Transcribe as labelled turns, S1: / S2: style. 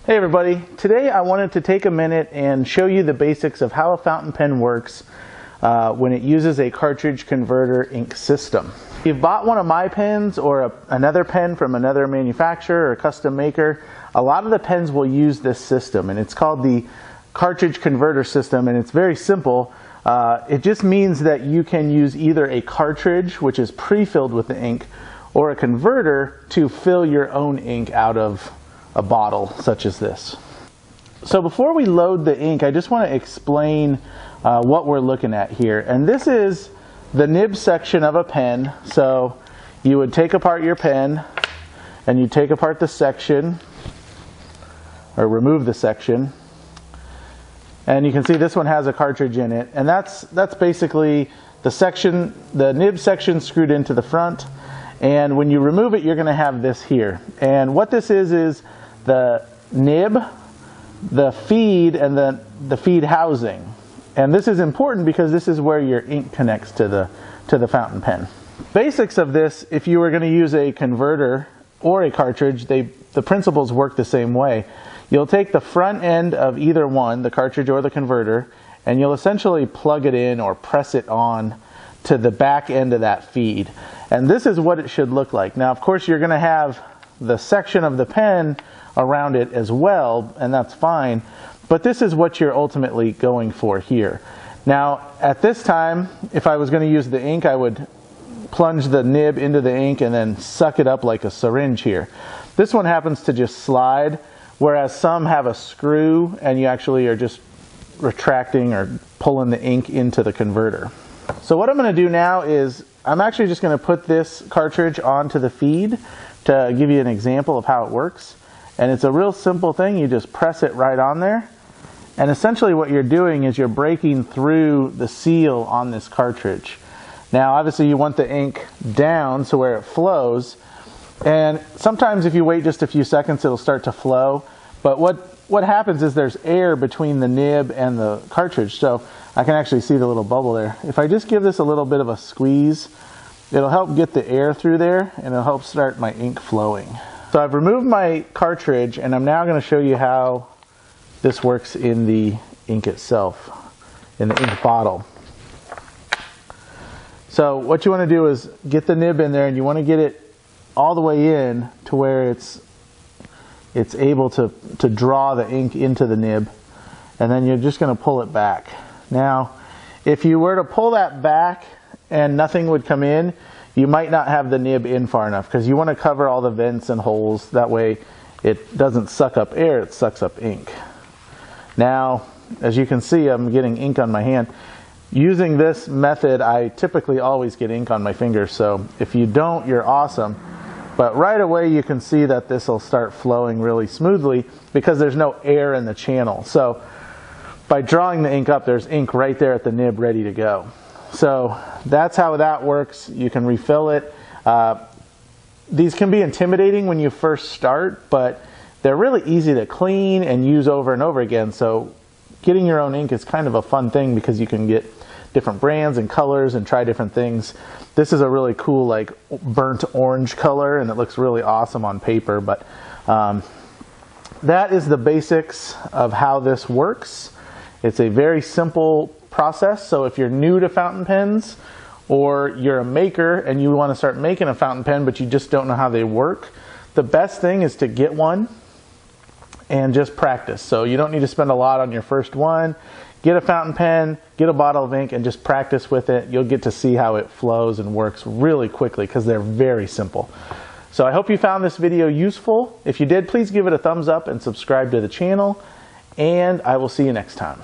S1: Hey everybody, today I wanted to take a minute and show you the basics of how a fountain pen works when it uses a cartridge converter ink system. If you've bought one of my pens or another pen from another manufacturer or custom maker, a lot of the pens will use this system, and it's called the cartridge converter system, and it's very simple. It just means that you can use either a cartridge, which is pre-filled with the ink, or a converter to fill your own ink out of a bottle such as this. So before we load the ink, I just want to explain what we're looking at here. And this is the nib section of a pen. So you would take apart your pen and you take apart the section, or remove the section. And you can see this one has a cartridge in it. And that's basically the section, the nib section screwed into the front. And when you remove it, you're going to have this here. And what this is the nib, the feed, and the feed housing. And this is important because this is where your ink connects to the fountain pen. Basics of this, if you were going to use a converter or a cartridge, the principles work the same way. You'll take the front end of either one, the cartridge or the converter, and you'll essentially plug it in or press it on to the back end of that feed. And this is what it should look like. Now, of course, you're going to have the section of the pen around it as well, and that's fine, but this is what you're ultimately going for here. Now, at this time, if I was going to use the ink, I would plunge the nib into the ink and then suck it up like a syringe here. This one happens to just slide, whereas some have a screw and you actually are just retracting or pulling the ink into the converter. So what I'm going to do now is I'm actually just going to put this cartridge onto the feed to give you an example of how it works. And it's a real simple thing. You just press it right on there. And essentially what you're doing is you're breaking through the seal on this cartridge. Now obviously you want the ink down so where it flows. And sometimes if you wait just a few seconds it'll start to flow. But what happens is there's air between the nib and the cartridge. So I can actually see the little bubble there. If I just give this a little bit of a squeeze, it'll help get the air through there and it'll help start my ink flowing. So I've removed my cartridge and I'm now going to show you how this works in the ink itself, in the ink bottle. So what you want to do is get the nib in there and you want to get it all the way in to where it's able to draw the ink into the nib, and then you're just going to pull it back. Now if you were to pull that back and nothing would come in, you might not have the nib in far enough because you want to cover all the vents and holes. That way it doesn't suck up air, it sucks up ink. Now, as you can see, I'm getting ink on my hand. Using this method, I typically always get ink on my fingers, so if you don't, you're awesome. But right away you can see that this will start flowing really smoothly because there's no air in the channel. So by drawing the ink up, there's ink right there at the nib ready to go. So that's how that works. You can refill it. These can be intimidating when you first start, but they're really easy to clean and use over and over again. So getting your own ink is kind of a fun thing because you can get different brands and colors and try different things. This is a really cool like burnt orange color and it looks really awesome on paper, but that is the basics of how this works. It's a very simple process. So if you're new to fountain pens or you're a maker and you want to start making a fountain pen but you just don't know how they work, the best thing is to get one and just practice. So you don't need to spend a lot on your first one. Get a fountain pen, get a bottle of ink, and just practice with it. You'll get to see how it flows and works really quickly because they're very simple. So I hope you found this video useful. If you did, please give it a thumbs up and subscribe to the channel, and I will see you next time.